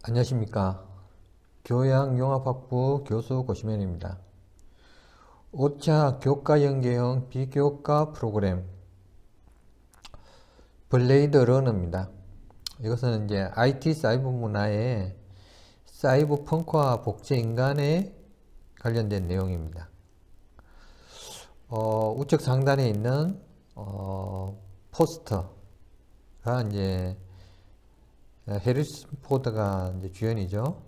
안녕하십니까. 교양융합학부 교수 고시면입니다. 5차 교과연계형 비교과 프로그램 블레이드 러너입니다. 이것은 이제 IT 사이버 문화의 사이버 펑크와 복제 인간에 관련된 내용입니다. 우측 상단에 있는 포스터가 이제 해리슨 포드가 이제 주연이죠.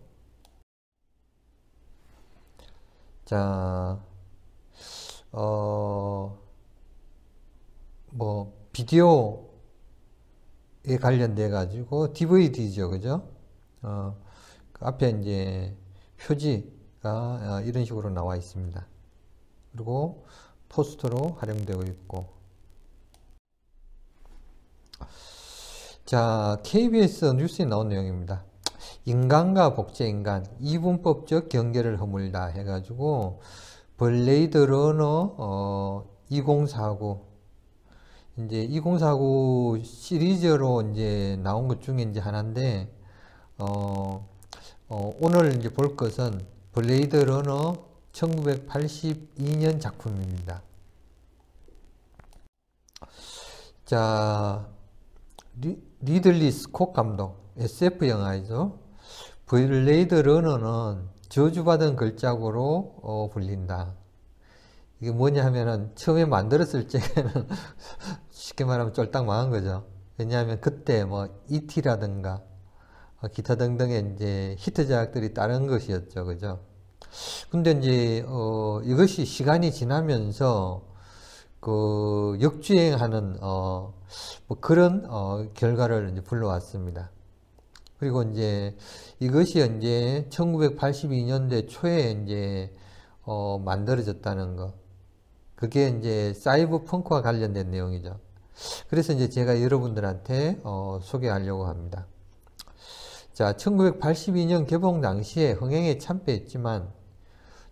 자, 비디오에 관련돼 가지고 DVD죠, 그죠? 그 앞에 이제 표지가 이런 식으로 나와 있습니다. 그리고 포스터로 활용되고 있고. 자, KBS 뉴스에 나온 내용입니다. 인간과 복제 인간, 이분법적 경계를 허물다 해가지고 블레이드 러너 2049 이제 2049 시리즈로 이제 나온 것 중에 이제 하나인데 오늘 이제 볼 것은 블레이드 러너 1982년 작품입니다. 자, 리들리 스콧 감독 SF 영화이죠. 블레이드 러너는 저주받은 걸작으로 불린다. 이게 뭐냐 하면은 처음에 만들었을 적에는 쉽게 말하면 쫄딱 망한 거죠. 왜냐하면 그때 뭐 ET라든가 기타 등등의 이제 히트작들이 다른 것이었죠. 그죠? 근데 이제 이것이 시간이 지나면서 그 역주행하는 뭐 그런 결과를 이제 불러왔습니다. 그리고 이제 이것이 이제 1982년대 초에 이제 만들어졌다는 거. 그게 이제 사이버 펑크와 관련된 내용이죠. 그래서 이제 제가 여러분들한테 소개하려고 합니다. 자, 1982년 개봉 당시에 흥행에 참패했지만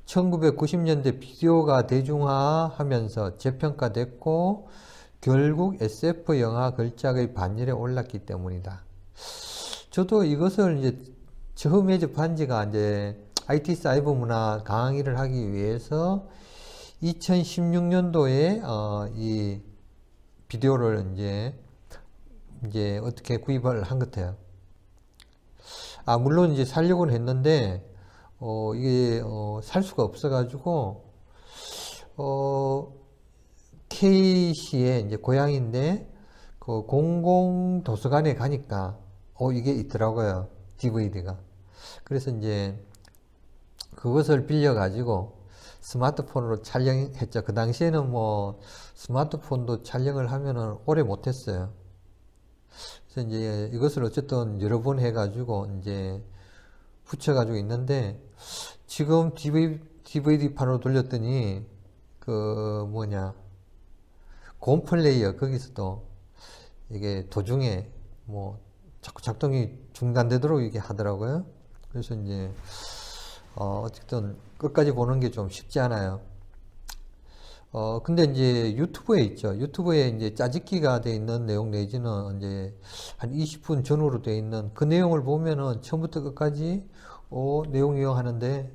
1990년대 비디오가 대중화하면서 재평가됐고 결국 SF 영화 걸작의 반열에 올랐기 때문이다. 저도 이것을 이제 처음에 접한 지가 이제 IT 사이버 문화 강의를 하기 위해서 2016년도에 이 비디오를 이제 어떻게 구입을 한 것 같아요. 물론 이제 살려고는 했는데 이게 살 수가 없어가지고 K시의 이제 고향인데 그 공공 도서관에 가니까 이게 있더라고요. DVD가. 그래서 이제 그것을 빌려 가지고 스마트폰으로 촬영했죠. 그 당시에는 뭐 스마트폰도 촬영을 하면은 오래 못했어요. 그래서 이제 이것을 어쨌든 여러 번 해가지고 이제 붙여가지고 있는데 지금 DVD판으로 돌렸더니 그 뭐냐 곰플레이어 거기서도 이게 도중에 뭐 자꾸 작동이 중단되도록 이게 하더라고요. 그래서 이제 어쨌든 끝까지 보는 게 좀 쉽지 않아요. 근데 이제 유튜브에 있죠. 유튜브에 이제 짜집기가 돼 있는 내용 내지는 이제 한 20분 전후로 돼 있는 그 내용을 보면은 처음부터 끝까지 내용 이용하는데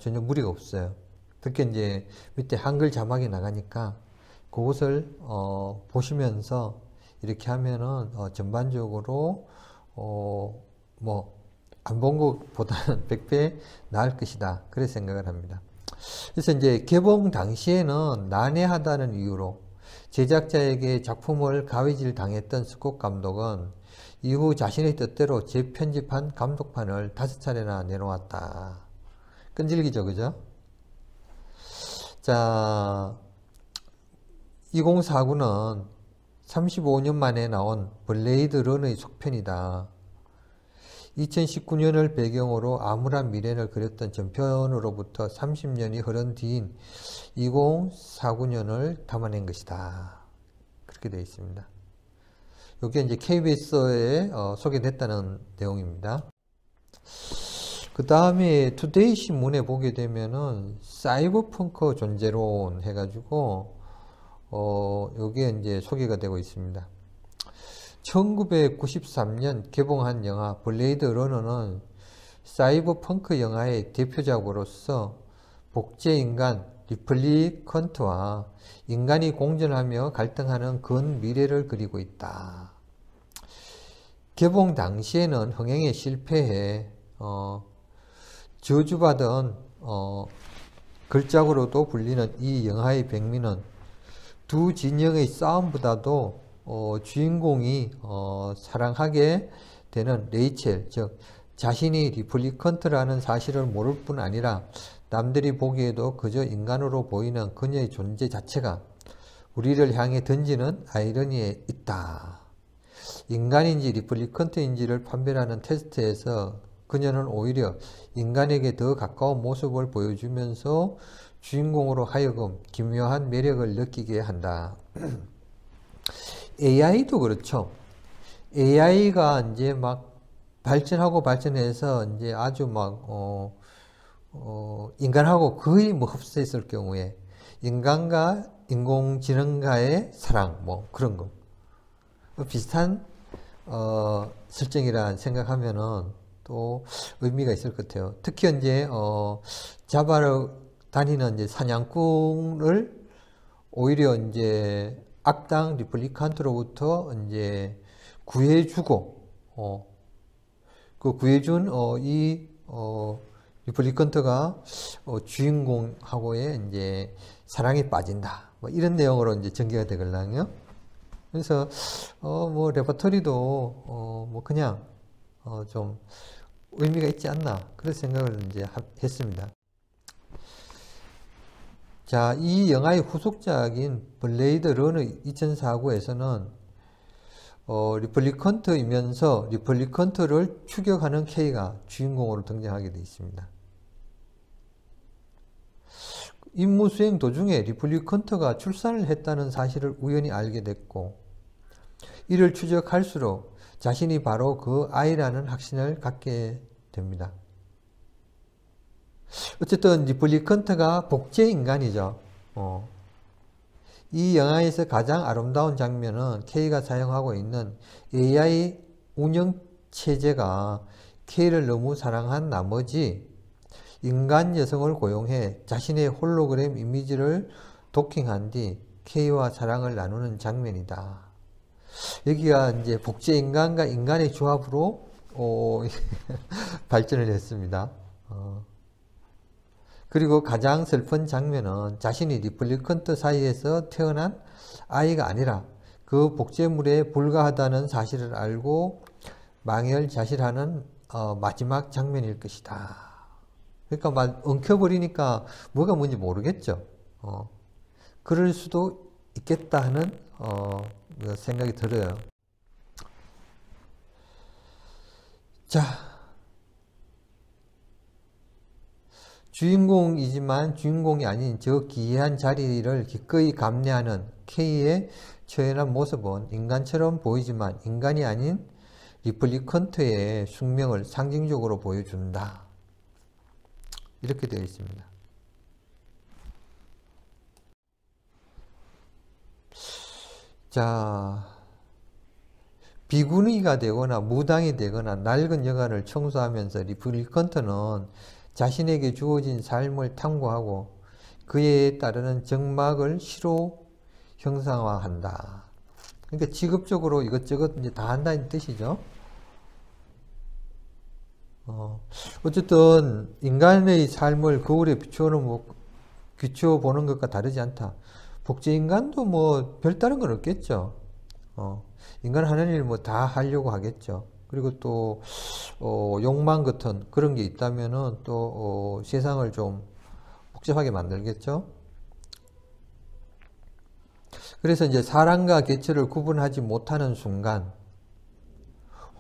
전혀 무리가 없어요. 특히 이제 밑에 한글 자막이 나가니까 그것을 보시면서 이렇게 하면은 전반적으로 뭐 안 본 것보다는 100배 나을 것이다. 그렇게 생각을 합니다. 그래서 이제 개봉 당시에는 난해하다는 이유로 제작자에게 작품을 가위질 당했던 스콧 감독은 이후 자신의 뜻대로 재편집한 감독판을 5차례나 내놓았다. 끈질기죠, 그죠? 자, 2049는 35년 만에 나온 블레이드 러너의 속편이다. 2019년을 배경으로 암울한 미래를 그렸던 전편으로부터 30년이 흐른 뒤인 2049년을 담아낸 것이다. 그렇게 되어 있습니다. 이게 이제 KBS에 소개됐다는 내용입니다. 그 다음에 투데이 신문에 보게 되면은 사이버펑크 존재론 해가지고 여기에 이제 소개가 되고 있습니다. 1993년 개봉한 영화 블레이드 러너는 사이버 펑크 영화의 대표작으로서 복제인간 리플리컨트와 인간이 공존하며 갈등하는 근미래를 그리고 있다. 개봉 당시에는 흥행에 실패해 저주받은 걸작으로도 불리는 이 영화의 백미는 두 진영의 싸움보다도 주인공이 사랑하게 되는 레이첼, 즉 자신이 리플리컨트라는 사실을 모를 뿐 아니라 남들이 보기에도 그저 인간으로 보이는 그녀의 존재 자체가 우리를 향해 던지는 아이러니에 있다. 인간인지 리플리컨트인지를 판별하는 테스트에서 그녀는 오히려 인간에게 더 가까운 모습을 보여주면서 주인공으로 하여금 기묘한 매력을 느끼게 한다. AI도 그렇죠. AI가 이제 막 발전하고 발전해서 이제 아주 막 인간하고 거의 뭐 흡사했을 경우에 인간과 인공지능과의 사랑 뭐 그런 거 비슷한 설정이라 생각하면은 또 의미가 있을 것 같아요. 특히 이제 잡아러 다니는 이제 사냥꾼을 오히려 이제 악당 리플리칸트로부터 이제 구해주고 그 구해준 이 리플리컨트가 주인공하고의 이제 사랑에 빠진다. 뭐 이런 내용으로 이제 전개가 되거든요. 그래서 뭐 레퍼토리도 뭐 그냥 좀 의미가 있지 않나 그런 생각을 이제 했습니다. 자, 이 영화의 후속작인 블레이드 러너 2049에서는 리플리컨트이면서 리플리컨트를 추격하는 K가 주인공으로 등장하게 되어 있습니다. 임무 수행 도중에 리플리컨트가 출산을 했다는 사실을 우연히 알게 됐고 이를 추적할수록 자신이 바로 그 아이라는 확신을 갖게 됩니다. 어쨌든 리플리컨트가 복제인간이죠. 이 영화에서 가장 아름다운 장면은 K가 사용하고 있는 AI 운영체제가 K를 너무 사랑한 나머지 인간 여성을 고용해 자신의 홀로그램 이미지를 도킹한 뒤 K와 사랑을 나누는 장면이다. 여기가 이제 복제인간과 인간의 조합으로 발전을 했습니다. 그리고 가장 슬픈 장면은 자신이 리플리컨트 사이에서 태어난 아이가 아니라 그 복제물에 불과하다는 사실을 알고 망연자실하는 마지막 장면일 것이다. 그러니까 막 엉켜버리니까 뭐가 뭔지 모르겠죠. 그럴 수도 있겠다 하는 생각이 들어요. 자, 주인공이지만 주인공이 아닌 저 기이한 자리를 기꺼이 감내하는 K의 처연한 모습은 인간처럼 보이지만 인간이 아닌 리플리컨트의 숙명을 상징적으로 보여준다. 이렇게 되어 있습니다. 자, 비군이가 되거나 무당이 되거나 낡은 여관을 청소하면서 리플리컨트는 자신에게 주어진 삶을 탐구하고 그에 따르는 정막을 시로 형상화한다. 그러니까 직업적으로 이것저것 이제 다 한다는 뜻이죠. 어쨌든 인간의 삶을 거울에 비춰보는 것과 다르지 않다. 복제인간도 뭐 별다른 건 없겠죠. 인간 하는 일 뭐 다 하려고 하겠죠. 그리고 또 욕망 같은 그런 게 있다면은 또 세상을 좀 복잡하게 만들겠죠. 그래서 이제 사랑과 개체를 구분하지 못하는 순간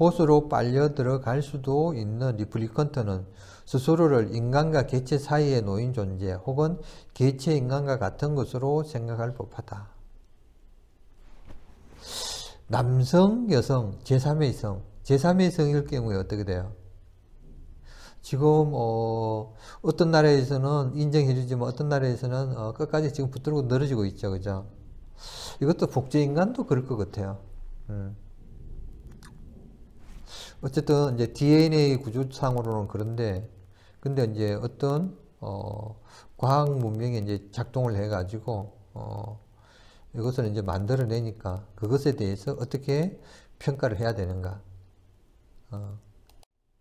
호수로 빨려 들어갈 수도 있는 리플리컨트는 스스로를 인간과 개체 사이에 놓인 존재 혹은 개체 인간과 같은 것으로 생각할 법하다. 남성, 여성, 제3의 성, 제3의 성일 경우에 어떻게 돼요? 지금 어떤 나라에서는 인정해주지만 어떤 나라에서는 끝까지 지금 붙들고 늘어지고 있죠, 그죠? 이것도 복제인간도 그럴 것 같아요. 어쨌든 이제 DNA 구조상으로는 그런데, 근데 이제 어떤 과학 문명이 이제 작동을 해가지고 이것을 이제 만들어내니까 그것에 대해서 어떻게 평가를 해야 되는가?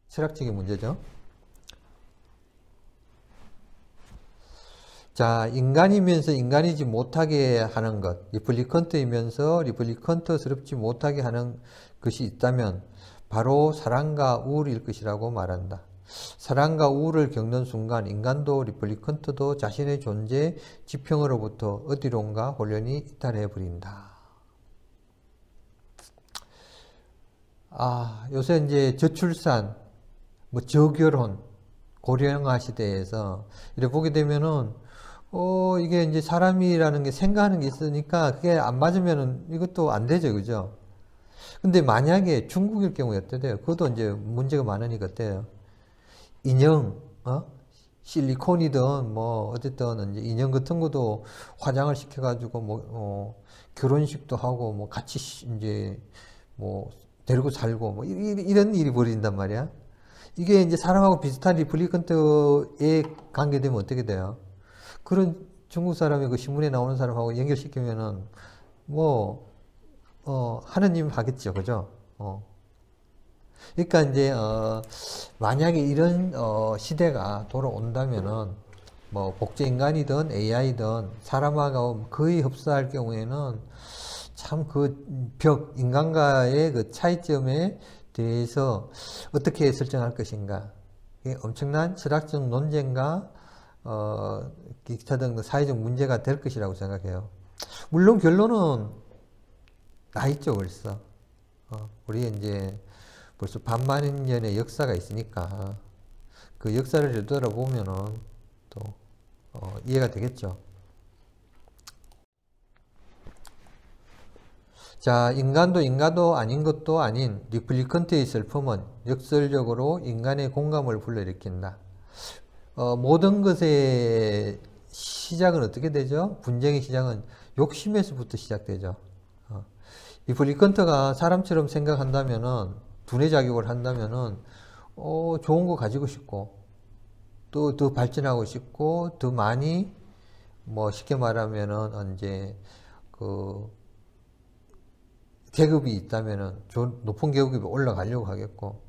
철학적인 문제죠. 자, 인간이면서 인간이지 못하게 하는 것, 리플리컨트이면서 리플리컨트스럽지 못하게 하는 것이 있다면 바로 사랑과 우울일 것이라고 말한다. 사랑과 우울을 겪는 순간 인간도 리플리컨트도 자신의 존재 지평으로부터 어디론가 혼련이 이탈해 버린다. 요새 이제 저출산, 뭐 저결혼, 고령화 시대에서 이렇게 보게 되면은 이게 이제 사람이라는 게 생각하는 게 있으니까 그게 안 맞으면은 이것도 안 되죠, 그죠? 근데 만약에 중국일 경우에 어때요? 그것도 이제 문제가 많으니까 어때요? 인형, 실리콘이든 뭐 어쨌든 이제 인형 같은 것도 화장을 시켜가지고 뭐 결혼식도 하고 뭐 같이 이제 뭐 데리고 살고 뭐 이런 일이 벌어진단 말이야. 이게 이제 사람하고 비슷한 리플리컨트에 관계되면 어떻게 돼요? 그런 중국 사람이 그 신문에 나오는 사람하고 연결시키면은 뭐 하느님 하겠죠, 그죠? 그러니까 이제 만약에 이런 시대가 돌아온다면은 뭐 복제 인간이든 AI든 사람하고 거의 흡사할 경우에는 참 그 인간과의 그 차이점에 대해서 어떻게 설정할 것인가. 이게 엄청난 철학적 논쟁과 기타 등 사회적 문제가 될 것이라고 생각해요. 물론 결론은 나 있죠, 벌써. 우리 이제 벌써 반만 년의 역사가 있으니까 그 역사를 되돌아보면은 또 이해가 되겠죠. 자, 인간도 아닌 것도 아닌 리플리컨트의 슬픔은 역설적으로 인간의 공감을 불러일으킨다. 모든 것의 시작은 어떻게 되죠? 분쟁의 시작은 욕심에서부터 시작되죠. 리플리컨트가 사람처럼 생각한다면은 두뇌 작용을 한다면은 좋은 거 가지고 싶고 또 더 발전하고 싶고 더 많이 뭐 쉽게 말하면은 이제 그 계급이 있다면은 높은 계급이 올라가려고 하겠고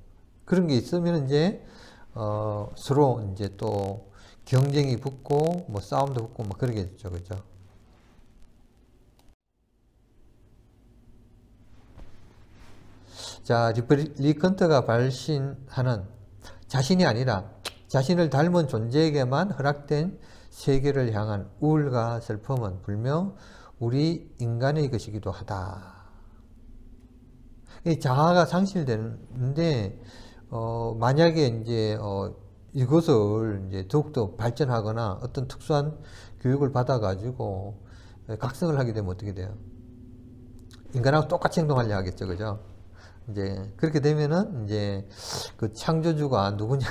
그런 게 있으면 이제 서로 이제 또 경쟁이 붙고 뭐 싸움도 붙고 뭐 그러겠죠, 그죠? 자, 리컨트가 발신하는 자신이 아니라 자신을 닮은 존재에게만 허락된 세계를 향한 우울과 슬픔은 분명 우리 인간의 것이기도 하다. 이 자아가 상실되는데 만약에 이제 이것을 이제 더욱더 발전하거나 어떤 특수한 교육을 받아가지고 각성을 하게 되면 어떻게 돼요? 인간하고 똑같이 행동하려 하겠죠, 그죠? 이제 그렇게 되면은 이제 그 창조주가 누구냐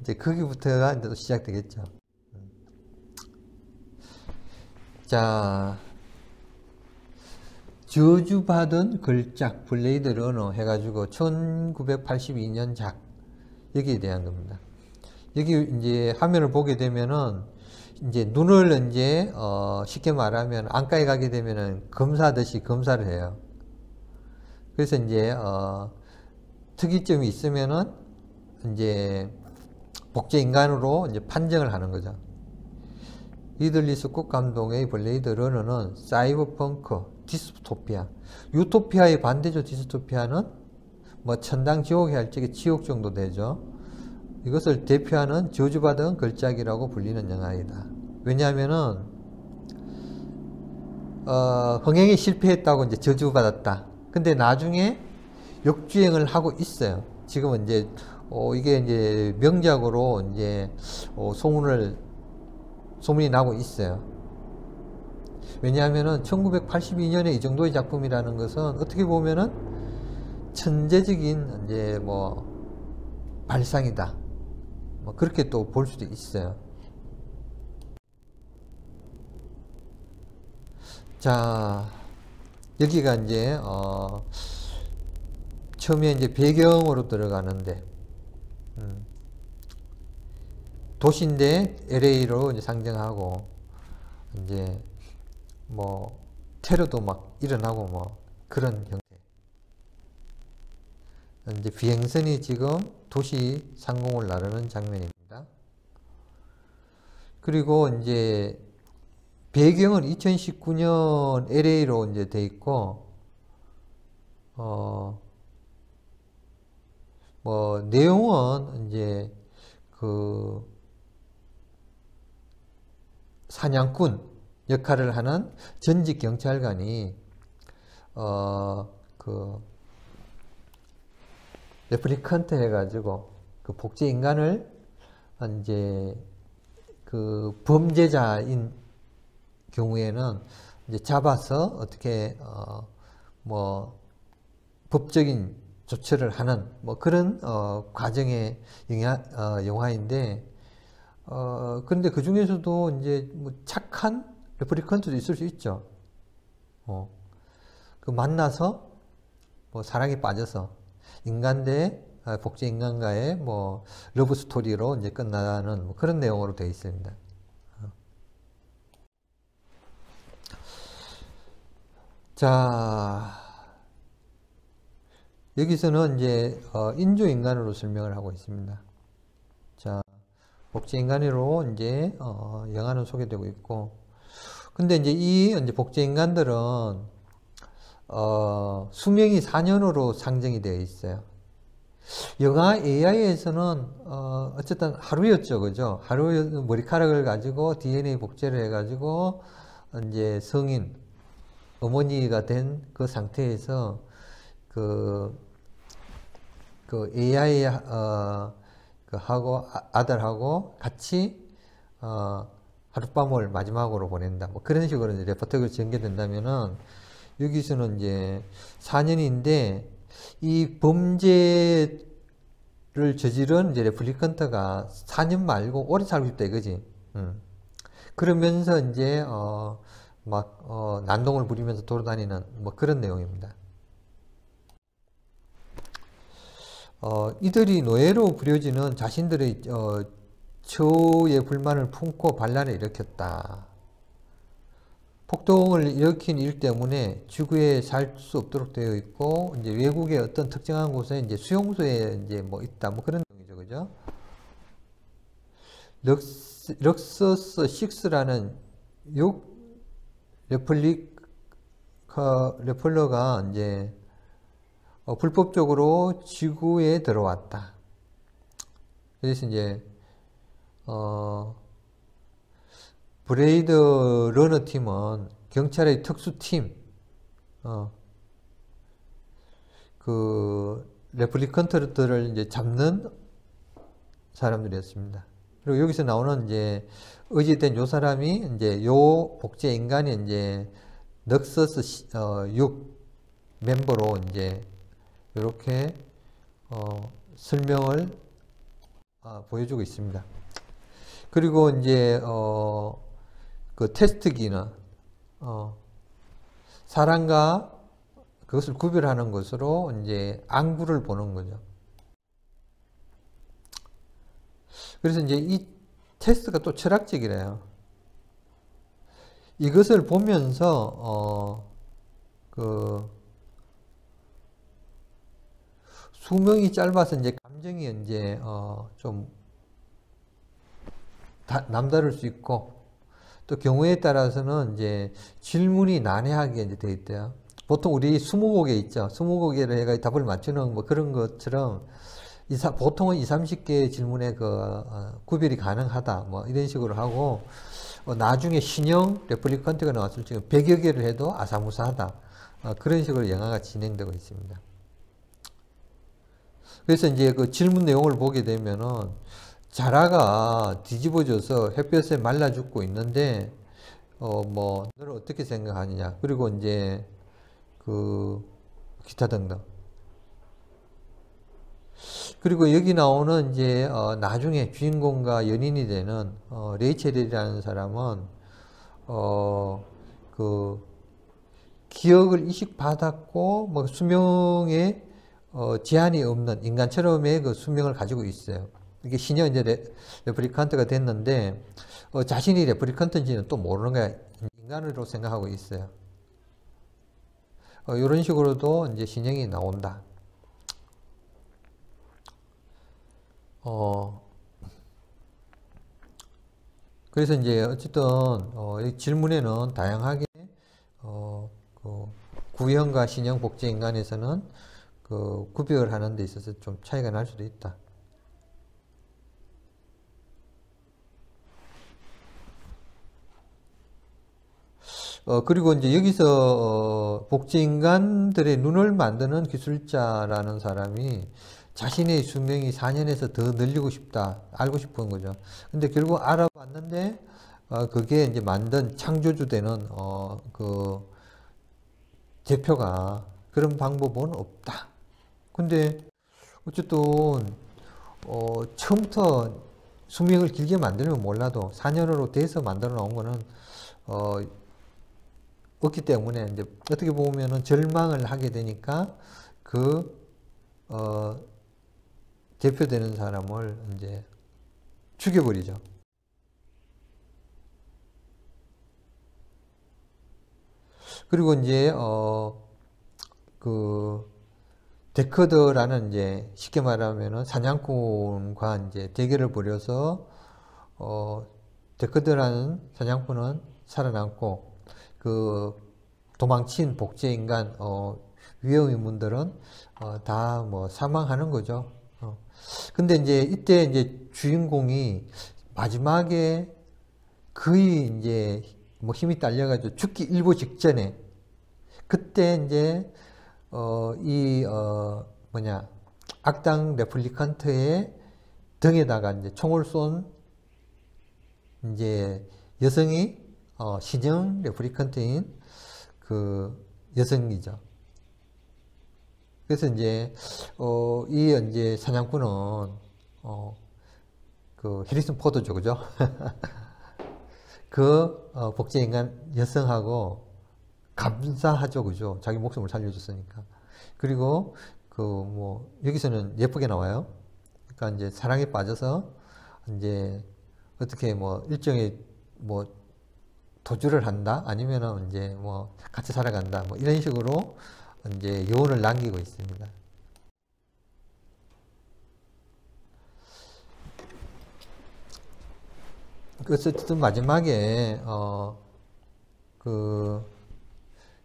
이제 거기부터가 이제 또 시작되겠죠. 자, 저주받은 걸작 블레이드 러너 해가지고 1982년 작 여기에 대한 겁니다. 여기 이제 화면을 보게 되면은 이제 눈을 이제 쉽게 말하면 안과에 가게 되면은 검사하듯이 검사를 해요. 그래서 이제 특이점이 있으면은 이제 복제 인간으로 이제 판정을 하는 거죠. 리들리 스콧 감독의 블레이드 러너는 사이버펑크, 디스토피아, 유토피아의 반대죠. 디스토피아는 뭐 천당 지옥의 할 적에 지옥 정도 되죠. 이것을 대표하는 저주받은 걸작이라고 불리는 영화이다. 왜냐하면은 흥행에 실패했다고 이제 저주받았다. 근데 나중에 역주행을 하고 있어요. 지금은 이제 이게 이제 명작으로 이제 소문이 나고 있어요. 왜냐하면은 1982년에 이 정도의 작품이라는 것은 어떻게 보면은 천재적인 이제 뭐 발상이다. 뭐 그렇게 또 볼 수도 있어요. 자, 여기가 이제 처음에 이제 배경으로 들어가는데, 도시인데 LA로 이제 상정하고, 이제 뭐 테러도 막 일어나고 뭐 그런 형태. 이제 비행선이 지금 도시 상공을 나르는 장면입니다. 그리고 이제 배경은 2019년 LA로 이제 돼 있고, 뭐 내용은 이제 그 사냥꾼 역할을 하는 전직 경찰관이 그 레플리컨트 해가지고 그 복제 인간을 이제 그 범죄자인 경우에는 이제 잡아서 어떻게 뭐 법적인 조처를 하는 뭐 그런 과정의 영화인데, 그런데 그 중에서도 이제 뭐 착한 레플리컨트도 있을 수 있죠. 그 만나서 뭐 사랑에 빠져서 인간 대 복제 인간과의 뭐 러브 스토리로 이제 끝나는 뭐 그런 내용으로 되어 있습니다. 자, 여기서는 이제 인조인간으로 설명을 하고 있습니다. 자, 복제인간으로 이제 영화는 소개되고 있고, 근데 이제 이 이제 복제인간들은 수명이 4년으로 상정이 되어 있어요. 영화 AI에서는 어쨌든 하루였죠, 그죠? 하루 머리카락을 가지고 DNA 복제를 해가지고 이제 성인 어머니가 된 그 상태에서 그 AI 하고 아들하고 같이 하룻밤을 마지막으로 보낸다. 뭐 그런 식으로 이제 레포트가 전개된다면은, 여기서는 이제 4년인데 이 범죄를 저지른 이제 레플리컨트가 4년 말고 오래 살고 싶다 이거지. 그러면서 이제 막 난동을 부리면서 돌아다니는 뭐 그런 내용입니다. 이들이 노예로 부려지는 자신들의 처우에 불만을 품고 반란을 일으켰다. 폭동을 일으킨 일 때문에 지구에 살 수 없도록 되어 있고, 이제 외국의 어떤 특정한 곳에 이제 수용소에 이제 뭐 있다, 뭐 그런 내용이죠, 그죠? 럭서스 6라는 6 레플러가 이제 불법적으로 지구에 들어왔다. 그래서 이제 브레이드 러너 팀은 경찰의 특수팀, 그 레플리컨트들을 이제 잡는 사람들이었습니다. 그리고 여기서 나오는 이제 의지된 요 사람이 이제 요 복제 인간이 이제 럭서스 6 멤버로 이제 이렇게 설명을 보여주고 있습니다. 그리고 이제 그 테스트기는 사람과 그것을 구별하는 것으로 이제 안구를 보는 거죠. 그래서 이제 이 테스트가 또 철학적이래요. 이것을 보면서 그 수명이 짧아서 이제 감정이 이제 좀 남다를 수 있고, 또 경우에 따라서는 이제 질문이 난해하게 이제 돼 있대요. 보통 우리 스무고개 있죠. 스무고개를 해가 답을 맞추는 뭐 그런 것처럼 보통은 20, 30개의 질문에 구별이 가능하다. 뭐 이런 식으로 하고, 나중에 신형 레플리컨트가 나왔을 때 100여 개를 해도 아사무사하다. 그런 식으로 영화가 진행되고 있습니다. 그래서 이제 그 질문 내용을 보게 되면은, 자라가 뒤집어져서 햇볕에 말라 죽고 있는데, 뭐, 너를 어떻게 생각하느냐. 그리고 이제, 기타 등등. 그리고 여기 나오는 이제, 나중에 주인공과 연인이 되는, 레이첼이라는 사람은, 기억을 이식받았고, 뭐, 수명의, 제한이 없는 인간처럼의 그 수명을 가지고 있어요. 이게 신형 이제 레플리칸트가 됐는데 자신이 레플리칸트인지는 또 모르는 거야. 인간으로 생각하고 있어요. 이런 식으로도 이제 신형이 나온다. 그래서 이제 어쨌든 이 질문에는 다양하게 그 구형과 신형 복제 인간에서는 그 구별을 하는 데 있어서 좀 차이가 날 수도 있다. 그리고 이제 여기서 복제 인간들의 눈을 만드는 기술자라는 사람이 자신의 수명이 4년에서 더 늘리고 싶다, 알고 싶은 거죠. 근데 결국 알아봤는데, 그게 이제 만든 창조주 되는, 그, 대표가 그런 방법은 없다. 근데, 어쨌든, 처음부터 수명을 길게 만들면 몰라도 4년으로 돼서 만들어 놓은 거는, 없기 때문에, 이제 어떻게 보면은 절망을 하게 되니까, 그, 대표되는 사람을 이제 죽여버리죠. 그리고 이제 그 데커드라는 이제 쉽게 말하면은 사냥꾼과 이제 대결을 벌여서 데커드라는 사냥꾼은 살아남고 그 도망친 복제 인간 위험 인물들은 다 뭐 사망하는 거죠. 근데 이제 이때 이제 주인공이 마지막에 거의 이제 뭐 힘이 딸려가지고 죽기 일보 직전에 그때 이제 이 뭐냐 악당 레플리칸트의 등에다가 이제 총을 쏜 이제 여성이 신형 레플리칸트인 그 여성이죠. 그래서 이제 이 이제 사냥꾼은 그 해리슨 포드죠, 그죠? 그 복제 인간 여성하고 감사하죠, 그죠? 자기 목숨을 살려줬으니까. 그리고 그 뭐 여기서는 예쁘게 나와요. 그러니까 이제 사랑에 빠져서 이제 어떻게 뭐 일종의 뭐 도주를 한다, 아니면은 이제 뭐 같이 살아간다, 뭐 이런 식으로 이제 여운을 남기고 있습니다. 그래서 어쨌든 마지막에 그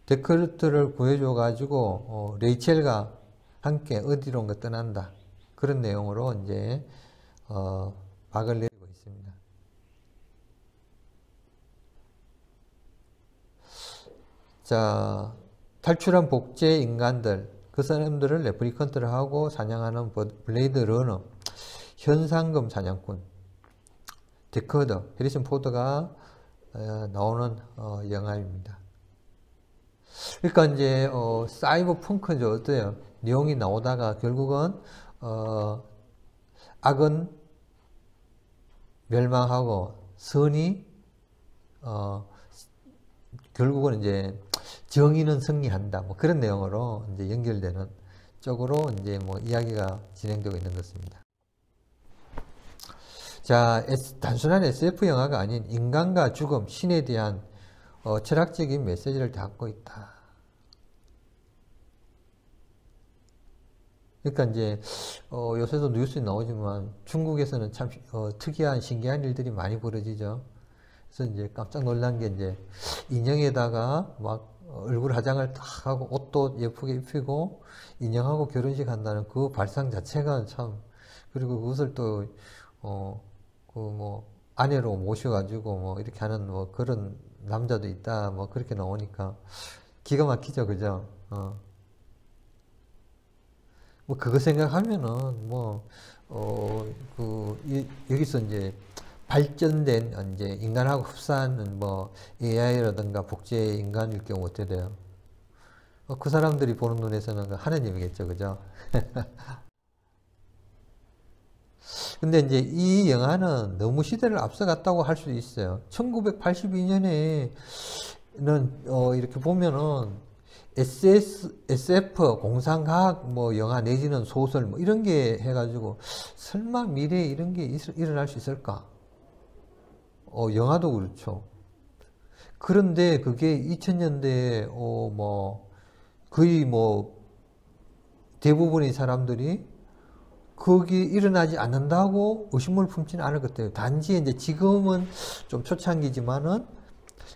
데크르트를 구해줘 가지고 레이첼과 함께 어디론가 떠난다, 그런 내용으로 이제 막을 내리고 있습니다. 자, 탈출한 복제 인간들, 그 사람들을 레플리컨트를 하고 사냥하는 블레이드 러너, 현상금 사냥꾼, 데커더, 해리슨 포드가 나오는 영화입니다. 그러니까 이제 사이버 펑크죠. 어때요? 내용이 나오다가 결국은 악은 멸망하고 선이 결국은 이제 정의는 승리한다, 뭐 그런 내용으로 이제 연결되는 쪽으로 이제 뭐 이야기가 진행되고 있는 것입니다. 자, 단순한 SF 영화가 아닌 인간과 죽음, 신에 대한 철학적인 메시지를 담고 있다. 그러니까 이제 요새도 뉴스에 나오지만 중국에서는 참 특이한 신기한 일들이 많이 벌어지죠. 그래서 이제 깜짝 놀란 게 이제 인형에다가 막 얼굴 화장을 딱 하고 옷도 예쁘게 입히고 인형하고 결혼식 한다는 그 발상 자체가 참, 그리고 그것을 또 그 뭐 아내로 모셔가지고 뭐 이렇게 하는 뭐 그런 남자도 있다, 뭐 그렇게 나오니까 기가 막히죠, 그죠? 뭐 그거 생각하면은 뭐 여기서 이제 발전된 이제 인간하고 흡사하는 뭐 AI라든가 복제 인간일 경우 어떻게 돼요? 그 사람들이 보는 눈에서는 하느님이겠죠, 그죠? 근데 이제 이 영화는 너무 시대를 앞서갔다고 할 수 있어요. 1982년에는 이렇게 보면은 SF 공상과학 뭐 영화 내지는 소설 뭐 이런 게 해가지고 설마 미래에 이런 게 일어날 수 있을까? 영화도 그렇죠. 그런데 그게 2000년대에 뭐 거의 뭐 대부분의 사람들이 거기 일어나지 않는다고 의심을 품지는 않을 것 같아요. 단지 이제 지금은 좀 초창기지만은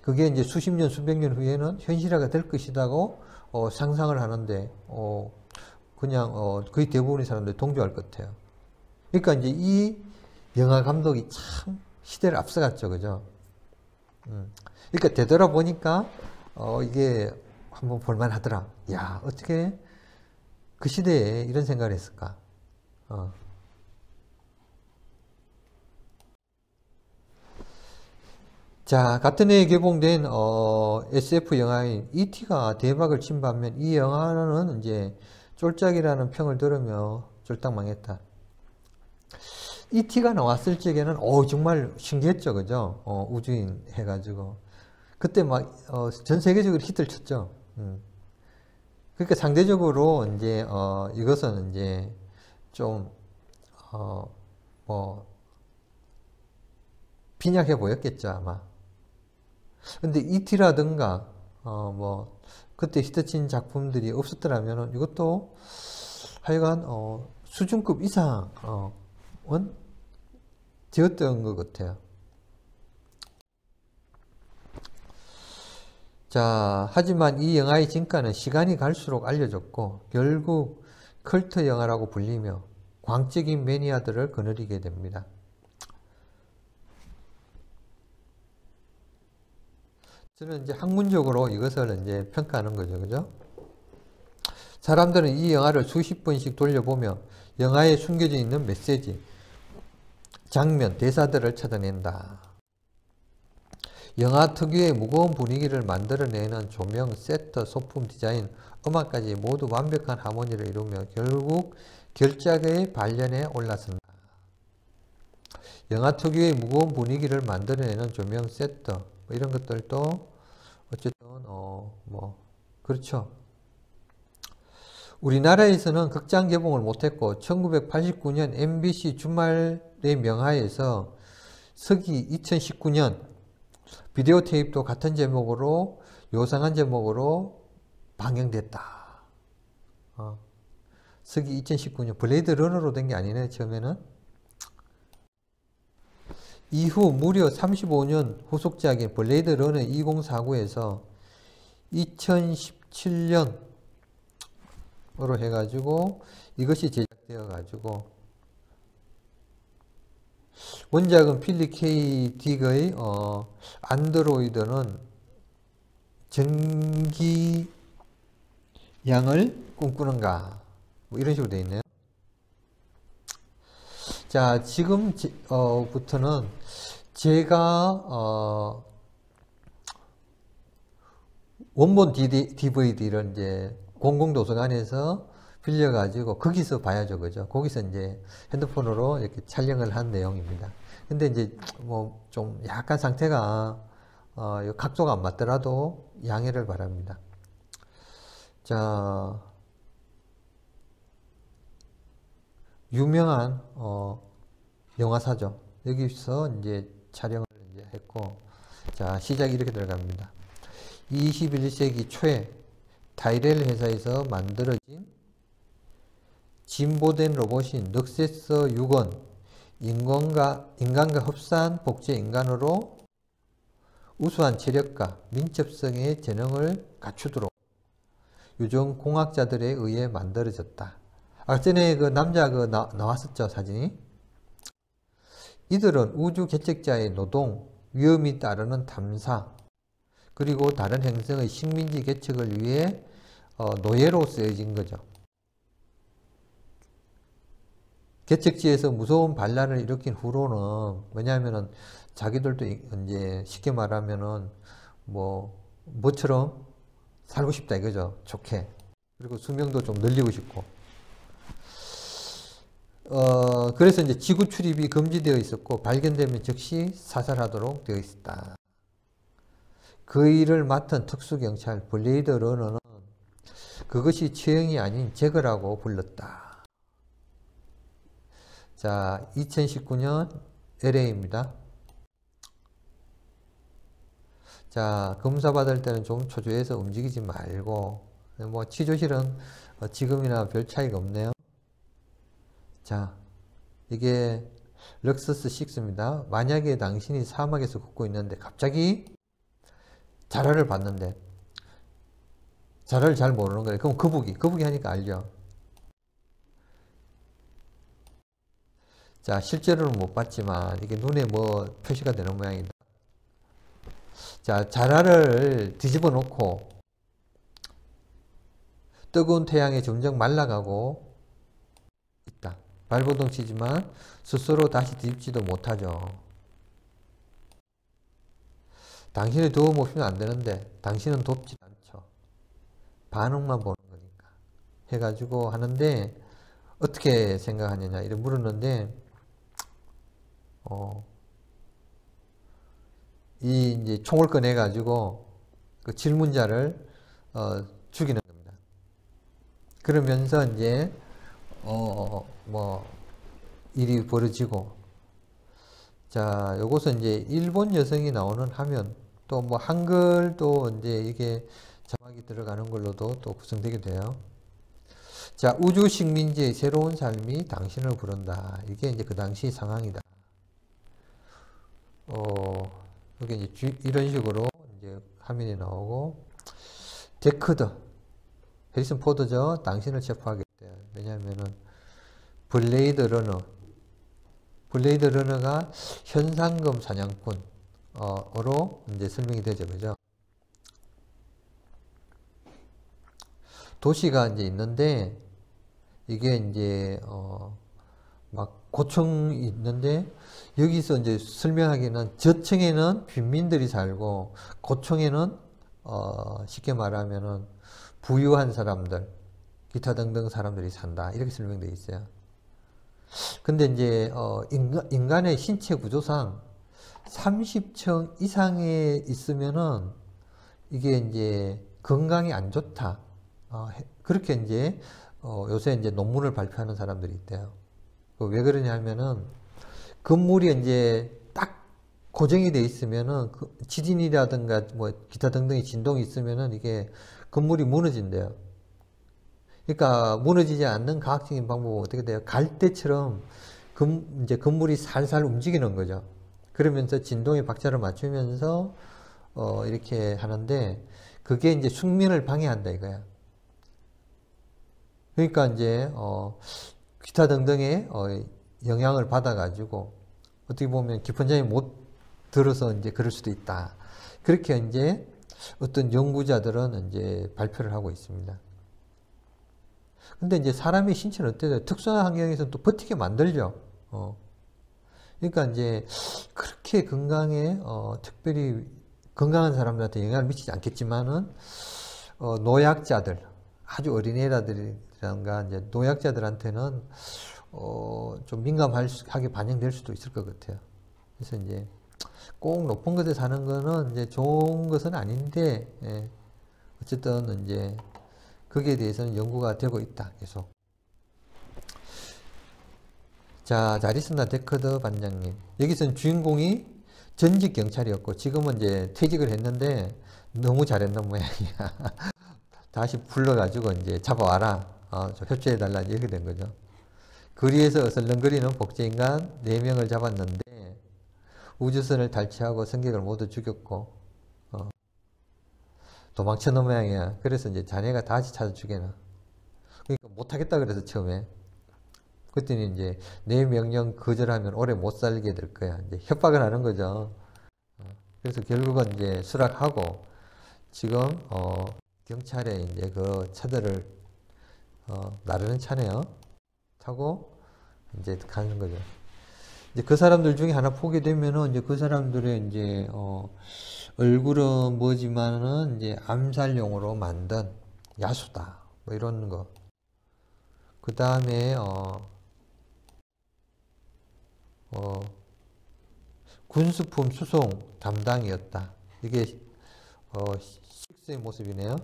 그게 이제 수십 년, 수백 년 후에는 현실화가 될 것이라고 상상을 하는데 그냥 거의 대부분의 사람들이 동조할 것 같아요. 그러니까 이제 이 영화 감독이 참 시대를 앞서갔죠, 그죠? 그러니까 되돌아보니까 이게 한번 볼만하더라. 야, 어떻게 그 시대에 이런 생각을 했을까? 자, 같은 해에 개봉된 SF 영화인 E.T.가 대박을 친 반면 이 영화는 이제 쫄짝이라는 평을 들으며 쫄딱 망했다. E.T.가 나왔을 적에는 정말 신기했죠, 그죠? 우주인 해가지고 그때 막 전 세계적으로 히트를 쳤죠. 그러니까 상대적으로 이제 이것은 이제 좀 뭐 빈약해 보였겠죠, 아마. 근데 E.T.라든가 뭐 그때 히트친 작품들이 없었더라면 이것도 하여간 수준급 이상은 되었던 것 같아요. 자, 하지만 이 영화의 진가는 시간이 갈수록 알려졌고 결국 컬트 영화라고 불리며 광적인 매니아들을 거느리게 됩니다. 저는 이제 학문적으로 이것을 이제 평가하는 거죠, 그죠? 사람들은 이 영화를 수십 번씩 돌려보며 영화에 숨겨져 있는 메시지, 장면, 대사들을 찾아낸다. 영화 특유의 무거운 분위기를 만들어내는 조명, 세트, 소품, 디자인, 음악까지 모두 완벽한 하모니를 이루며 결국 결작의 발련에 올라선다. 영화 특유의 무거운 분위기를 만들어내는 조명, 세트 뭐 이런 것들도 어쨌든 뭐 그렇죠. 우리나라에서는 극장 개봉을 못했고 1989년 MBC 주말의 명화에서 서기 2019년 비디오 테이프도 같은 제목으로 요상한 제목으로 방영됐다. 서기 2019년 블레이드 러너로 된 게 아니네, 처음에는. 이후 무려 35년 후속작인 블레이드 러너 2049에서 2017년으로 해가지고 이것이 제작되어 가지고 원작은 필립 K. 딕의 안드로이드는 전기양을 꿈꾸는가 뭐 이런 식으로 되어 있네요. 자, 지금부터는 제가 원본 DVD를 이제 공공도서관에서 빌려가지고 거기서 봐야죠, 그죠? 거기서 이제 핸드폰으로 이렇게 촬영을 한 내용입니다. 근데 이제 뭐 좀 약간 상태가 각도가 안 맞더라도 양해를 바랍니다. 자, 유명한 영화사죠. 여기서 이제 촬영을 이제 했고, 자, 시작이 이렇게 들어갑니다. 21세기 초에 타이렐 회사에서 만들어진 진보된 로봇인 넉세서 6은 인간과 흡사한 복제 인간으로 우수한 체력과 민첩성의 재능을 갖추도록 요즘 공학자들에 의해 만들어졌다. 전에 그 남자 나왔었죠, 사진이. 이들은 우주 개척자의 노동, 위험이 따르는 탐사, 그리고 다른 행성의 식민지 개척을 위해 노예로 쓰여진 거죠. 개척지에서 무서운 반란을 일으킨 후로는 뭐냐면은 자기들도 이제 쉽게 말하면은 뭐처럼 살고 싶다 이거죠. 좋게. 그리고 수명도 좀 늘리고 싶고. 그래서 이제 지구 출입이 금지되어 있었고 발견되면 즉시 사살하도록 되어 있었다. 그 일을 맡은 특수경찰 블레이드 러너는 그것이 처형이 아닌 제거라고 불렀다. 자, 2019년 LA입니다. 자, 검사 받을 때는 좀 초조해서 움직이지 말고, 뭐 치조실은 지금이나 별 차이가 없네요. 자, 이게 럭서스 6입니다. 만약에 당신이 사막에서 걷고 있는데 갑자기 자라를 봤는데 자라를 잘 모르는 거예요. 그럼 거북이 하니까 알죠. 자, 실제로는 못 봤지만 이게 눈에 뭐 표시가 되는 모양이다. 자, 자라를 뒤집어 놓고 뜨거운 태양에 점점 말라가고 있다. 발버둥 치지만 스스로 다시 뒤집지도 못하죠. 당신의 도움 없이는 안 되는데 당신은 돕지 않죠. 반응만 보는 거니까. 해가지고 하는데 어떻게 생각하느냐 이렇게 물었는데 이 이제 총을 꺼내 가지고 그 질문자를 죽이는 겁니다. 그러면서 이제 뭐 일이 벌어지고, 자, 요것은 이제 일본 여성이 나오는 화면, 또 뭐 한글도 이제 이게 자막이 들어가는 걸로도 또 구성되게 돼요. 자, 우주 식민지의 새로운 삶이 당신을 부른다. 이게 이제 그 당시 상황이다. 이게 이제 이런 식으로 이제 화면이 나오고, 데크더, 해리슨 포드죠. 당신을 체포하겠대. 왜냐하면은 블레이드 러너가 현상금 사냥꾼으로 이제 설명이 되죠, 그죠? 도시가 이제 있는데 이게 이제 막 고층이 있는데 여기서 이제 설명하기는 저층에는 빈민들이 살고 고층에는 쉽게 말하면은 부유한 사람들, 기타 등등 사람들이 산다. 이렇게 설명되어 있어요. 근데 이제 인간의 신체 구조상 30층 이상에 있으면은 이게 이제 건강이 안 좋다. 그렇게 이제 요새 이제 논문을 발표하는 사람들이 있대요. 왜 그러냐면은 건물이 이제 딱 고정이 돼 있으면은 지진이라든가 뭐 기타 등등의 진동이 있으면은 이게 건물이 무너진대요. 그러니까 무너지지 않는 과학적인 방법은 어떻게 돼요? 갈대처럼 이제 건물이 살살 움직이는 거죠. 그러면서 진동의 박자를 맞추면서 이렇게 하는데 그게 이제 숙면을 방해한다 이거야. 그러니까 이제 기타 등등의 영향을 받아가지고 어떻게 보면 깊은 잠이 못 들어서 이제 그럴 수도 있다. 그렇게 이제 어떤 연구자들은 이제 발표를 하고 있습니다. 근데 이제 사람의 신체는 어때요? 특수한 환경에서 또 버티게 만들죠. 그러니까 이제 그렇게 건강에 특별히 건강한 사람들한테 영향을 미치지 않겠지만은 노약자들, 아주 어린애라든가 이제 노약자들한테는 좀 민감하게 반영될 수도 있을 것 같아요. 그래서 이제 꼭 높은 곳에 사는 거는 이제 좋은 것은 아닌데, 예. 어쨌든 이제 거기에 대해서는 연구가 되고 있다. 계속. 자, 자리스나 데커더 반장님. 여기서는 주인공이 전직 경찰이었고 지금은 이제 퇴직을 했는데 너무 잘했는 모양이야. 다시 불러가지고 이제 잡아와라. 좀 협조해달라. 이렇게 된 거죠. 거리에서 어슬렁거리는 복제인간 4명을 잡았는데 우주선을 탈취하고 승객을 모두 죽였고 도망쳤는 모양이야. 그래서 이제 자네가 다시 찾아 죽여놔. 그러니까 못하겠다 그래서 처음에. 그랬더니 이제 내 명령 거절하면 오래 못 살게 될 거야. 이제 협박을 하는 거죠. 그래서 결국은 이제 수락하고 지금 경찰에 이제 그 차들을 나르는 차네요. 타고 이제 가는 거죠. 이제 그 사람들 중에 하나 포기되면은 이제 그 사람들의 이제 얼굴은 뭐지만은 이제 암살용으로 만든 야수다. 뭐 이런 거. 그 다음에 군수품 수송 담당이었다. 이게 식스의 모습이네요.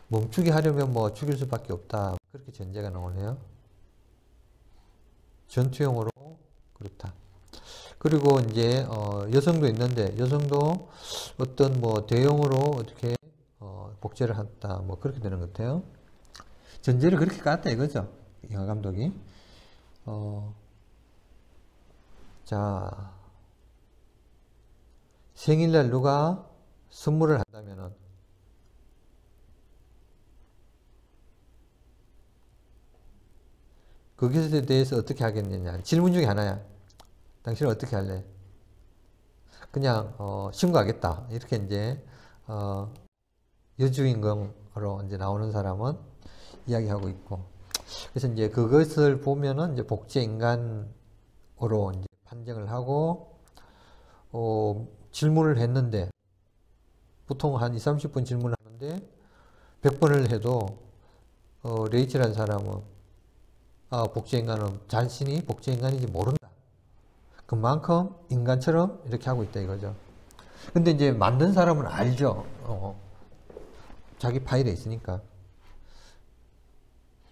멈추게 하려면 뭐 죽일 수밖에 없다. 그렇게 전제가 나오네요. 전투용으로 그렇다. 그리고 이제 여성도 있는데 여성도 어떤 뭐 대용으로 어떻게 복제를 했다. 뭐 그렇게 되는 것 같아요. 전제를 그렇게 깔았다 이거죠. 영화 감독이. 자, 생일날 누가 선물을 한다면은 거기에 대해서 어떻게 하겠느냐. 질문 중에 하나야. 당신은 어떻게 할래? 그냥 신고하겠다. 이렇게 이제 여주인공으로 이제 나오는 사람은 이야기하고 있고. 그래서 이제 그것을 보면은 이제 복제 인간으로 이제 판정을 하고 질문을 했는데 보통 한 20-30분 질문을 하는데 100번을 해도 레이첼이라는 사람은 복제인간은 자신이 복제인간인지 모른다. 그만큼 인간처럼 이렇게 하고 있다 이거죠. 근데 이제 만든 사람은 알죠. 자기 파일에 있으니까.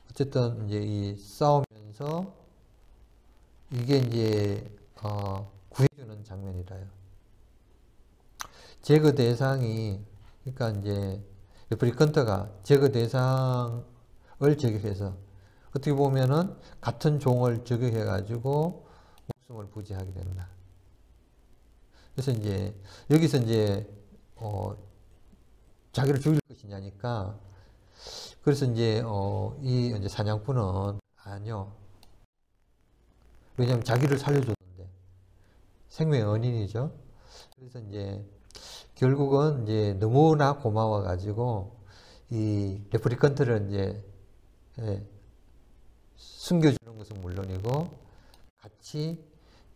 어쨌든 이제 이 싸우면서 이게 이제 구해주는 장면이라요. 제거 대상이 그러니까 이제 레플리컨트가 제거 대상을 저격해서 어떻게 보면은 같은 종을 저격해 가지고 목숨을 부지하게 된다. 그래서 이제 여기서 이제 자기를 죽일 것이냐니까 그래서 이제 이 이제 사냥꾼은 아니요. 왜냐하면 자기를 살려줬는데 생명의 은인이죠. 그래서 이제 결국은 이제 너무나 고마워 가지고 이 레플리컨트를 이제 숨겨주는 것은 물론이고 같이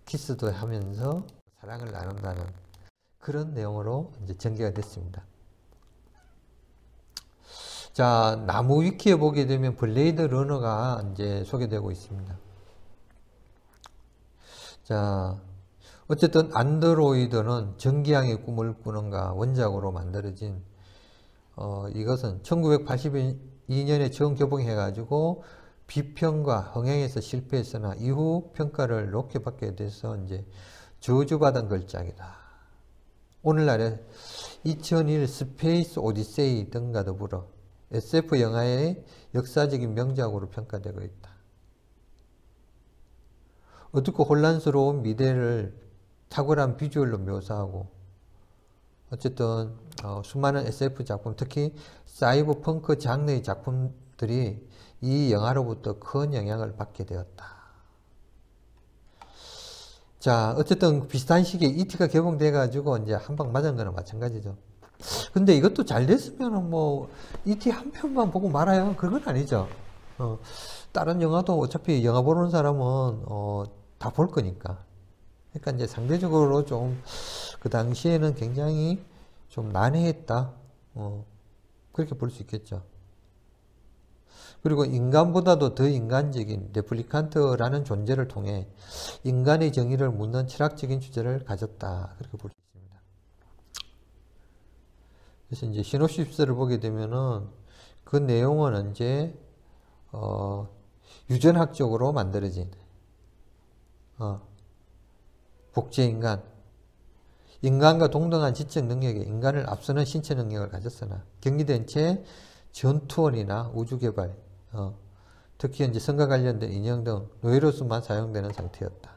키스도 하면서 사랑을 나눈다는 그런 내용으로 이제 전개가 됐습니다. 자, 나무 위키에 보게 되면 블레이드 러너가 이제 소개되고 있습니다. 자, 어쨌든 안드로이드는 전기양의 꿈을 꾸는가 원작으로 만들어진 이것은 1982년에 처음 개봉해가지고 비평과 흥행에서 실패했으나 이후 평가를 높게 받게 돼서 이제 저주받은 걸작이다. 오늘날에 2001 스페이스 오디세이 등과 더불어 SF 영화의 역사적인 명작으로 평가되고 있다. 어둡고 혼란스러운 미래를 탁월한 비주얼로 묘사하고 어쨌든 수많은 SF 작품, 특히 사이버펑크 장르의 작품들이 이 영화로부터 큰 영향을 받게 되었다. 자, 어쨌든 비슷한 시기에 E.T.가 개봉돼 가지고 이제 한 방 맞은 거나 마찬가지죠. 근데 이것도 잘 됐으면은 뭐 E.T. 한 편만 보고 말아요. 그건 아니죠. 다른 영화도 어차피 영화 보는 사람은 다 볼 거니까. 그러니까 이제 상대적으로 좀 그 당시에는 굉장히 좀 난해했다. 그렇게 볼 수 있겠죠. 그리고 인간보다도 더 인간적인 레플리칸트라는 존재를 통해 인간의 정의를 묻는 철학적인 주제를 가졌다. 그렇게 볼 수 있습니다. 그래서 이제 시놉시스를 보게 되면은 그 내용은 이제 유전학적으로 만들어진 복제인간, 인간과 동등한 지적 능력에 인간을 앞서는 신체 능력을 가졌으나 격리된 채 전투원이나 우주개발, 특히 이제 선과 관련된 인형 등 노예로서만 사용되는 상태였다.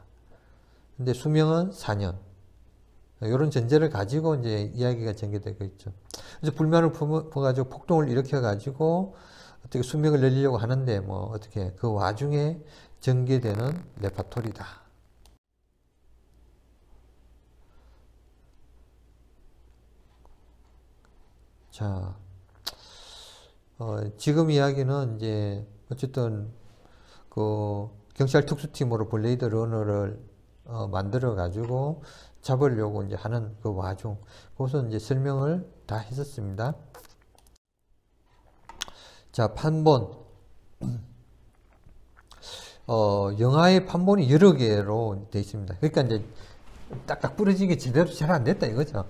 근데 수명은 4년. 이런 전제를 가지고 이제 이야기가 전개되고 있죠. 그래서 불만을 품어가지고 폭동을 일으켜가지고 어떻게 수명을 늘리려고 하는데 뭐 어떻게 그 와중에 전개되는 레파토리다. 자, 지금 이야기는 이제 어쨌든 그 경찰 특수팀으로 블레이드 러너를 만들어 가지고 잡으려고 이제 하는 그 와중, 그것은 이제 설명을 다 했었습니다. 자, 판본. 영화의 판본이 여러 개로 되어 있습니다. 그러니까 이제 딱딱 부러지게 제대로 잘 안 됐다 이거죠.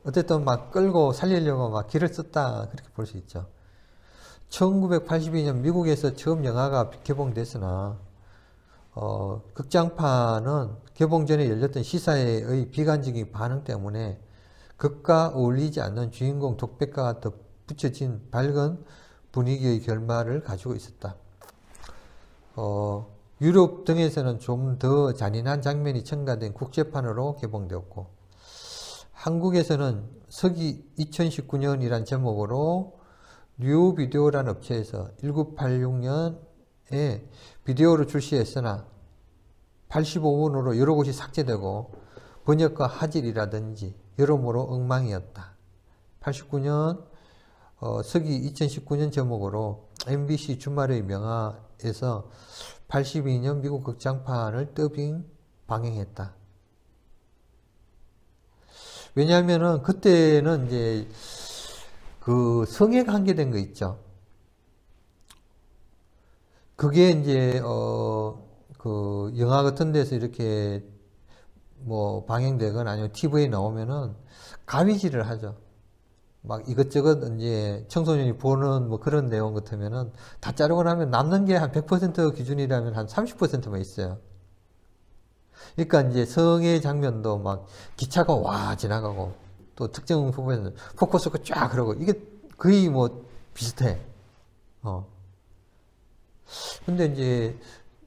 어쨌든 막 끌고 살리려고 막 길을 썼다 그렇게 볼 수 있죠. 1982년 미국에서 처음 영화가 개봉됐으나 극장판은 개봉 전에 열렸던 시사회의 비관적인 반응 때문에 극과 어울리지 않는 주인공 독백과 덧붙여진 밝은 분위기의 결말을 가지고 있었다. 유럽 등에서는 좀 더 잔인한 장면이 첨가된 국제판으로 개봉되었고, 한국에서는 서기 2019년이란 제목으로 뉴비디오라는 업체에서 1986년에 비디오로 출시했으나 85분으로 여러 곳이 삭제되고 번역과 화질이라든지 여러모로 엉망이었다. 89년 서기 2019년 제목으로 MBC 주말의 명화에서 82년 미국 극장판을 더빙 방영했다. 왜냐하면은 그때는 이제 그 성애가 한계된 거 있죠. 그게 이제 그 영화 같은 데서 이렇게 뭐 방영되거나 아니면 TV에 나오면은 가위질을 하죠. 막 이것저것 이제 청소년이 보는 뭐 그런 내용 같으면은 다 자르고 나면 남는 게 한 100% 기준이라면 한 30%만 있어요. 그러니까 이제 성의 장면도 막 기차가 와 지나가고 또 특정 부분에서 포커스가 쫙 그러고 이게 거의 뭐 비슷해. 근데 이제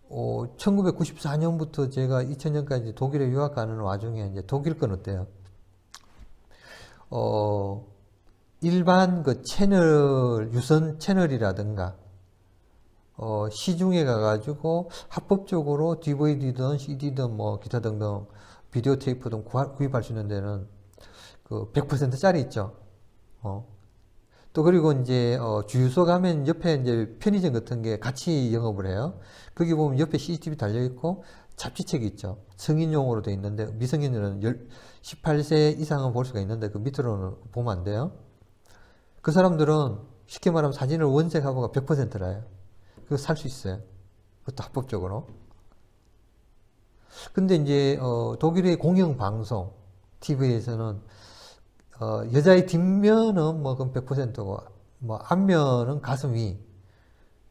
1994년부터 제가 2000년까지 독일에 유학 가는 와중에 이제 독일 건 어때요? 일반 그 채널, 유선 채널이라든가, 시중에 가가지고 합법적으로 DVD든 CD든 뭐 기타 등등 비디오 테이프 등 구입할 수 있는 데는 그 100%짜리 있죠. 또 그리고 이제 주유소 가면 옆에 이제 편의점 같은 게 같이 영업을 해요. 거기 보면 옆에 CCTV 달려 있고 잡지책이 있죠. 성인용으로 돼 있는데 미성년은 18세 이상은 볼 수가 있는데 그 밑으로는 보면 안 돼요. 그 사람들은 쉽게 말하면 사진을 원색하고가 100%라요. 그거 살 수 있어요. 그것도 합법적으로. 근데 이제 독일의 공영방송 TV에서는 여자의 뒷면은 뭐 그건 100%고 뭐 앞면은 가슴 위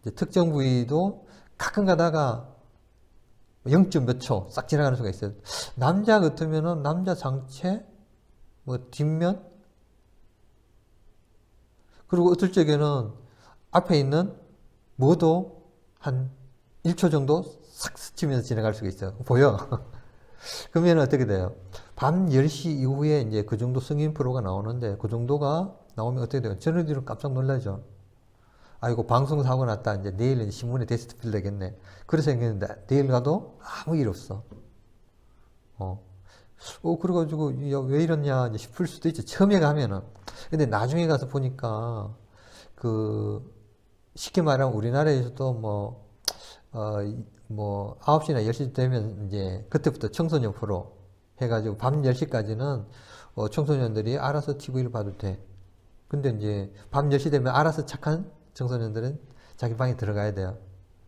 이제 특정 부위도 가끔 가다가 0. 몇 초 싹 지나가는 수가 있어요. 남자 같으면은 남자 상체 뭐 뒷면 그리고 어떨 적에는 앞에 있는 뭐도 한 1초 정도 싹 스치면서 지나갈 수가 있어요. 보여? 그러면 어떻게 돼요? 밤 10시 이후에 이제 그 정도 성인 프로가 나오는데 그 정도가 나오면 어떻게 돼요? 저녁들은 깜짝 놀라죠. 아이고, 방송 사고 났다. 이제 내일 신문에 데스크필 되겠네. 그래서 생겼는데 내일 가도 아무 일 없어. 그래가지고 왜 이러냐 싶을 수도 있죠. 처음에 가면은. 근데 나중에 가서 보니까 그 쉽게 말하면 우리나라에서도 뭐 9시나 10시 되면 이제 그때부터 청소년 프로 해가지고 밤 10시까지는 청소년들이 알아서 TV를 봐도 돼. 근데 이제 밤 10시 되면 알아서 착한 청소년들은 자기 방에 들어가야 돼요.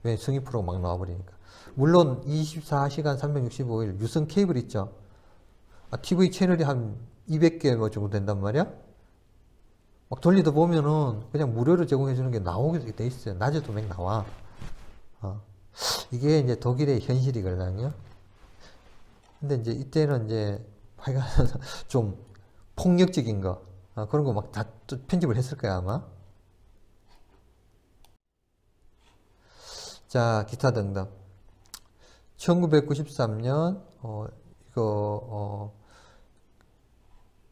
왜? 성인 프로가 막 나와버리니까. 물론 24시간 365일 유선 케이블 있죠. TV 채널이 한 200개 뭐 정도 된단 말이야. 막 돌리다 보면은 그냥 무료로 제공해 주는 게 나오게 돼 있어요. 낮에도 막 나와. 이게 이제 독일의 현실이거든요. 근데 이제 이때는 이제 하여간 좀 폭력적인 거 그런 거 막 다 편집을 했을 거야 아마. 자, 기타 등등. 1993년 이거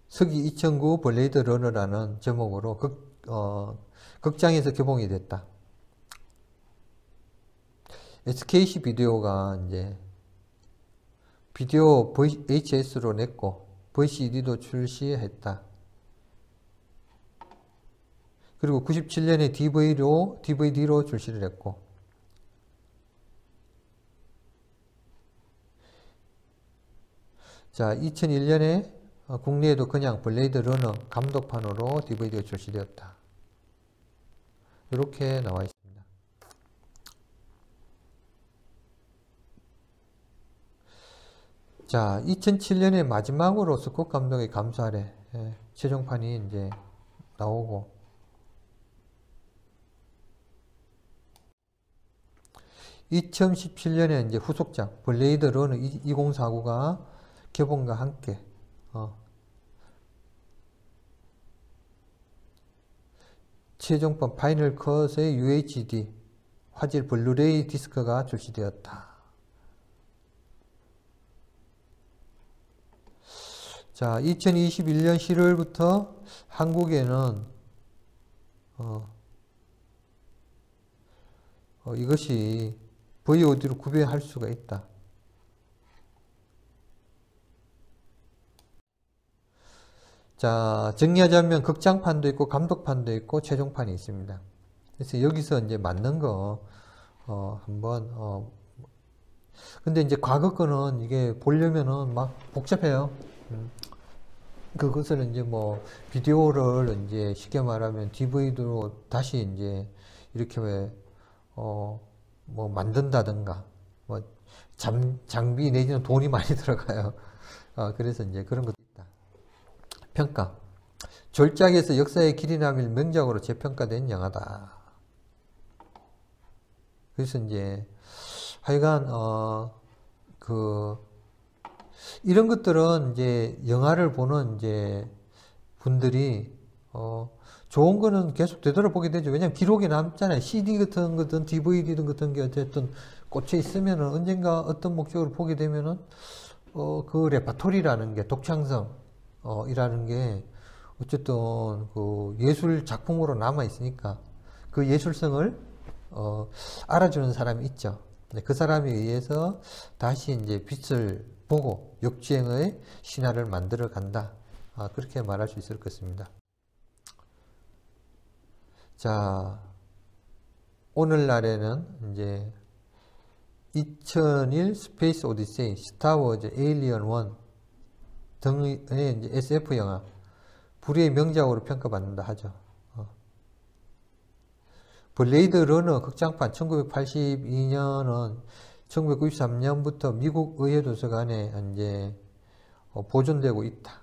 서기 2009 블레이드 러너라는 제목으로 극장에서 개봉이 됐다. SKC 비디오가 이제 비디오 VHS로 냈고 VCD도 출시했다. 그리고 97년에 DVD로 출시를 했고 자, 2001년에 국내에도 그냥 블레이드 러너 감독판으로 DVD가 출시되었다. 이렇게 나와 있습니다. 자, 2007년에 마지막으로 스콧 감독의 감수 아래 최종판이 이제 나오고 2017년에 이제 후속작 블레이드 러너 2049가 개봉과 함께 최종판 파이널 컷의 UHD 화질 블루레이 디스크가 출시되었다. 자, 2021년 7월부터 한국에는 이것이 VOD로 구매할 수가 있다. 자, 정리하자면 극장판도 있고 감독판도 있고 최종판이 있습니다. 그래서 여기서 이제 맞는 거 한번 근데 이제 과거 거는 이게 보려면은 막 복잡해요. 그것을 이제 뭐 비디오를 이제 쉽게 말하면 DVD로 다시 이제 이렇게 뭐 만든다든가 뭐 장비 내지는 돈이 많이 들어가요. 그래서 이제 그런 것도 있다. 평가. 졸작에서 역사의 길이 남일 명작으로 재평가된 영화다. 그래서 이제 하여간 이런 것들은 이제 영화를 보는 이제 분들이 좋은 거는 계속 되돌아보게 되죠. 왜냐면 기록이 남잖아요. CD 같은 거든 DVD 같은 게 어쨌든 꽂혀 있으면은 언젠가 어떤 목적으로 보게 되면은 그 레파토리라는 게 독창성 이라는 게 어쨌든 그 예술 작품으로 남아 있으니까 그 예술성을 알아주는 사람이 있죠. 그 사람에 의해서 다시 이제 빛을 보고 역주행의 신화를 만들어 간다. 그렇게 말할 수 있을 것 같습니다. 자, 오늘날에는 이제 2001 스페이스 오디세이, 스타워즈, 에일리언 1 등의 이제 SF 영화, 불의의 명작으로 평가받는다 하죠. 블레이드 러너 극장판 1982년은 1993년부터 미국 의회 도서관에 이제 보존되고 있다.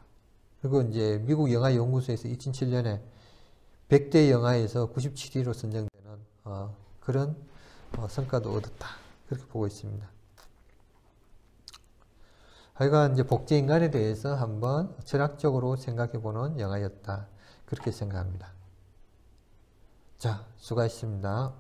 그리고 이제 미국 영화 연구소에서 2007년에 100대 영화에서 97위로 선정되는 그런 성과도 얻었다. 그렇게 보고 있습니다. 하여간 이제 복제인간에 대해서 한번 철학적으로 생각해 보는 영화였다. 그렇게 생각합니다. 자, 수고하셨습니다.